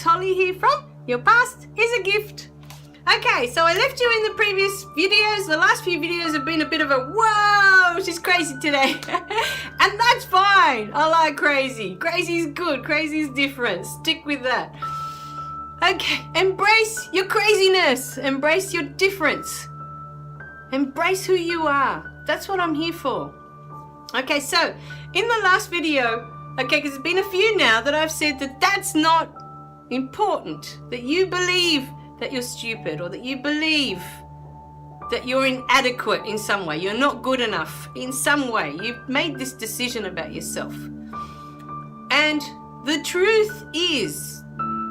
Holly here from Your Past is a Gift. Okay, so I left you in the previous videos. The last few videos have been a bit of a, whoa, she's crazy today. And that's fine. I like crazy. Crazy's good. Crazy's different. Stick with that. Okay, embrace your craziness. Embrace your difference. Embrace who you are. That's what I'm here for. Okay, so in the last video, okay, because it's been a few now that I've said that that's not important, that you believe that you're stupid or that you believe that you're inadequate in some way, you're not good enough in some way. You've made this decision about yourself. And the truth is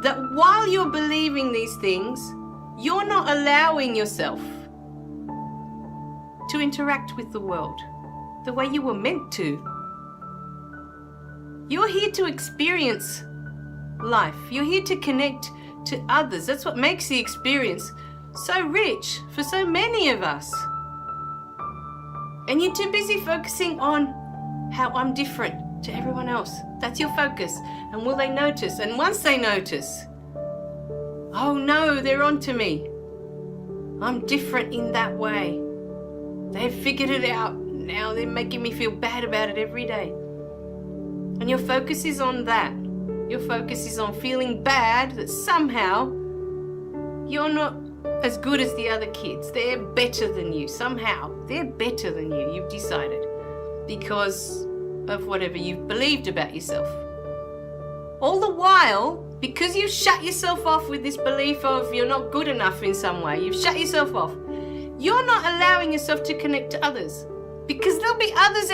that while you're believing these things, you're not allowing yourself to interact with the world the way you were meant to. You're here to experience life. You're here to connect to others. That's what makes the experience so rich for so many of us. And you're too busy focusing on how I'm different to everyone else. That's your focus. And will they notice? And once they notice, oh no, they're onto me. I'm different in that way. They've figured it out. Now they're making me feel bad about it every day. And your focus is on that. Your focus is on feeling bad that somehow you're not as good as the other kids. They're better than you. Somehow they're better than you. You've decided because of whatever you've believed about yourself. All the while, because you've shut yourself off with this belief of you're not good enough in some way, you've shut yourself off. You're not allowing yourself to connect to others. Because there'll be others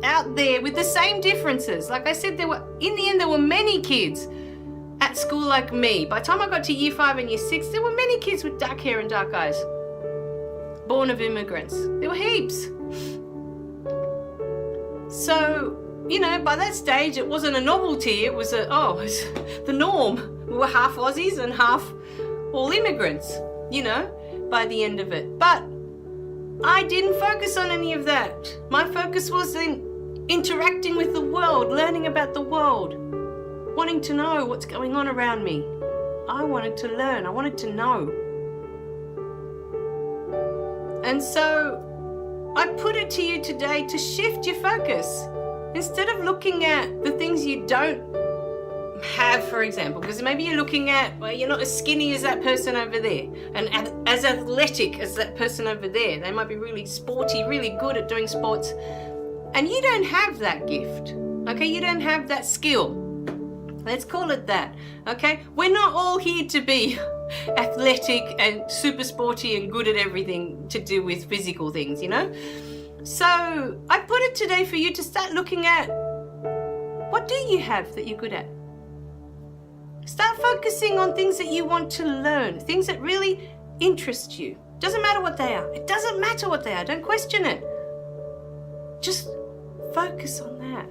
out there with the same differences. Like I said, in the end, there were many kids at school like me. By the time I got to year 5 and year 6, there were many kids with dark hair and dark eyes. Born of immigrants. There were heaps. So, you know, by that stage, it wasn't a novelty. It was it's the norm. We were half Aussies and half all immigrants, you know, by the end of it. But I didn't focus on any of that. My focus was in interacting with the world, learning about the world, wanting to know what's going on around me. I wanted to learn. I wanted to know. And so I put it to you today to shift your focus. Instead of looking at the things you don't have, for example, because maybe you're looking at, well, you're not as skinny as that person over there and as athletic as that person over there. They might be really sporty, really good at doing sports, and you don't have that gift, okay? You don't have that skill. Let's call it that, okay? We're not all here to be athletic and super sporty and good at everything to do with physical things, you know? So I put it today for you to start looking at, what do you have that you're good at? Start focusing on things that you want to learn, things that really interest you. Doesn't matter what they are. It doesn't matter what they are. Don't question it. Just focus on that.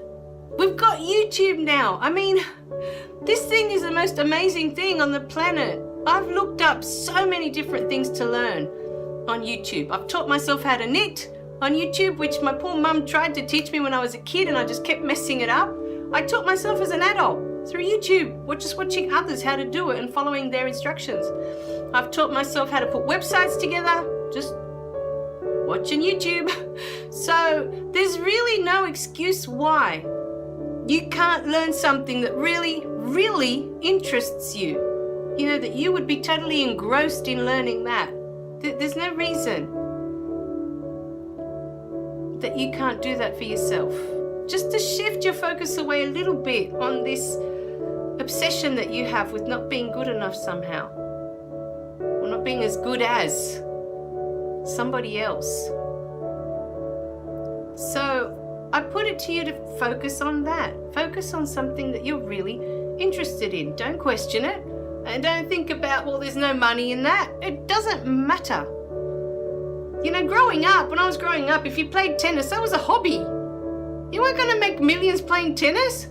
We've got YouTube now. I mean, this thing is the most amazing thing on the planet. I've looked up so many different things to learn on YouTube. I've taught myself how to knit on YouTube, which my poor mum tried to teach me when I was a kid and I just kept messing it up. I taught myself as an adult through YouTube, just watching others how to do it and following their instructions. I've taught myself how to put websites together, just watching YouTube. So there's really no excuse why you can't learn something that really, really interests you. You know, that you would be totally engrossed in learning that. There's no reason that you can't do that for yourself. Just to shift your focus away a little bit on this obsession that you have with not being good enough somehow, or not being as good as somebody else. So I put it to you to focus on that. Focus on something that you're really interested in. Don't question it, and don't think about, well, there's no money in that. It doesn't matter. You know, growing up, when I was growing up, if you played tennis, that was a hobby. You weren't going to make millions playing tennis.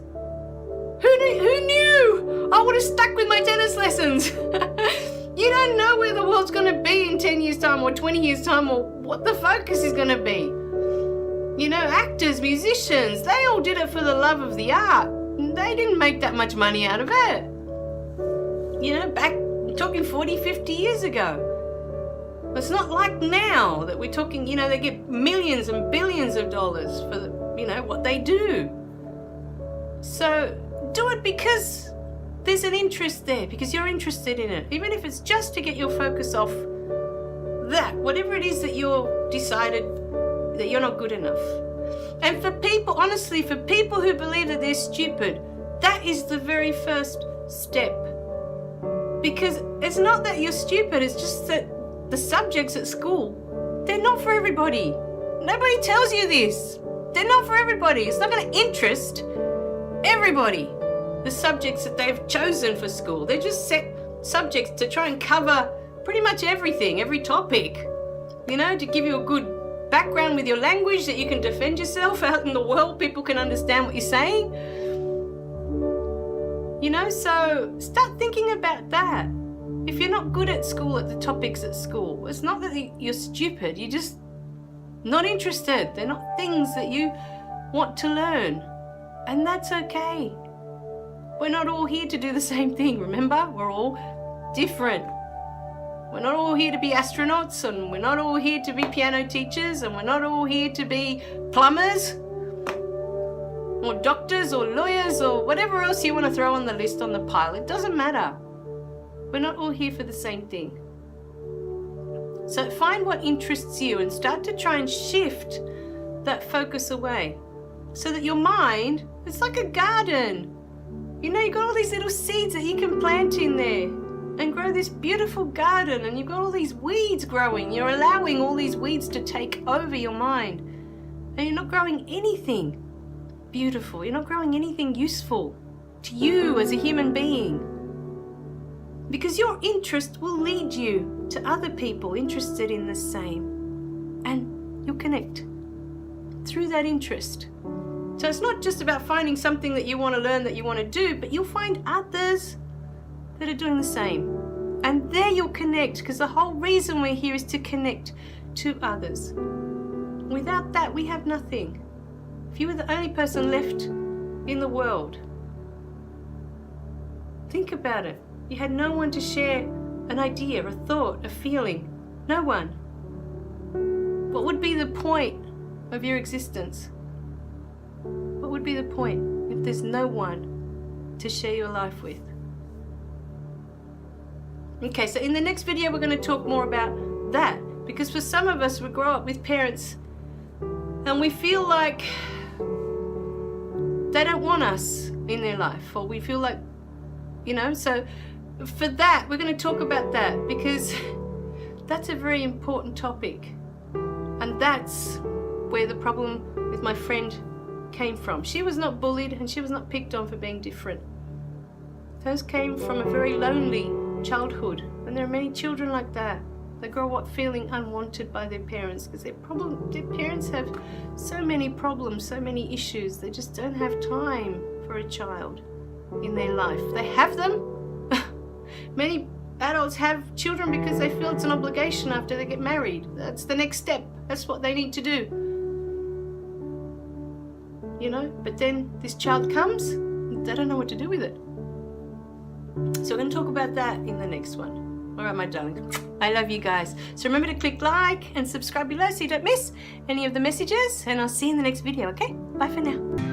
Who knew? I would have stuck with my tennis lessons. You don't know where the world's going to be in 10 years' time or 20 years' time, or what the focus is going to be. You know, actors, musicians, they all did it for the love of the art. They didn't make that much money out of it. back, I'm talking 40, 50 years ago. It's not like now that we're talking, they get millions and billions of dollars for what they do. So do it because there's an interest there, because you're interested in it. Even if it's just to get your focus off that, whatever it is that you're decided that you're not good enough. And for people, honestly, for people who believe that they're stupid, that is the very first step. Because it's not that you're stupid, it's just that the subjects at school, they're not for everybody. Nobody tells you this. They're not for everybody. It's not going to interest everybody, the subjects that they've chosen for school. They're just set subjects to try and cover pretty much everything, every topic, to give you a good background with your language that you can defend yourself out in the world. People can understand what you're saying. So start thinking about that. If you're not good at school, at the topics at school, it's not that you're stupid. You're just not interested. They're not things that you want to learn. And that's okay. We're not all here to do the same thing, remember? We're all different. We're not all here to be astronauts, and we're not all here to be piano teachers, and we're not all here to be plumbers or doctors or lawyers or whatever else you want to throw on the list on the pile. It doesn't matter. We're not all here for the same thing. So find what interests you and start to try and shift that focus away so that your mind, it's like a garden. You've got all these little seeds that you can plant in there and grow this beautiful garden, and you've got all these weeds growing. You're allowing all these weeds to take over your mind, and you're not growing anything beautiful. You're not growing anything useful to you as a human being. Because your interest will lead you to other people interested in the same. And you'll connect through that interest. So it's not just about finding something that you want to learn, that you want to do, but you'll find others that are doing the same. And there you'll connect, because the whole reason we're here is to connect to others. Without that, we have nothing. If you were the only person left in the world, think about it. You had no one to share an idea, a thought, a feeling. No one. What would be the point of your existence? What would be the point if there's no one to share your life with? Okay, so in the next video we're going to talk more about that, because for some of us we grow up with parents and we feel like they don't want us in their life, or we feel like, so for that we're going to talk about that, because that's a very important topic, and that's where the problem with my friend came from. She was not bullied and she was not picked on for being different. Those came from a very lonely childhood, and there are many children like that. They grow up feeling unwanted by their parents because their parents have so many problems, so many issues. They just don't have time for a child in their life. They have them. Many adults have children because they feel it's an obligation after they get married. That's the next step. That's what they need to do. But then this child comes, they don't know what to do with it. So we're going to talk about that in the next one. All right, my darling. I love you guys. So remember to click like and subscribe below so you don't miss any of the messages. And I'll see you in the next video, okay? Bye for now.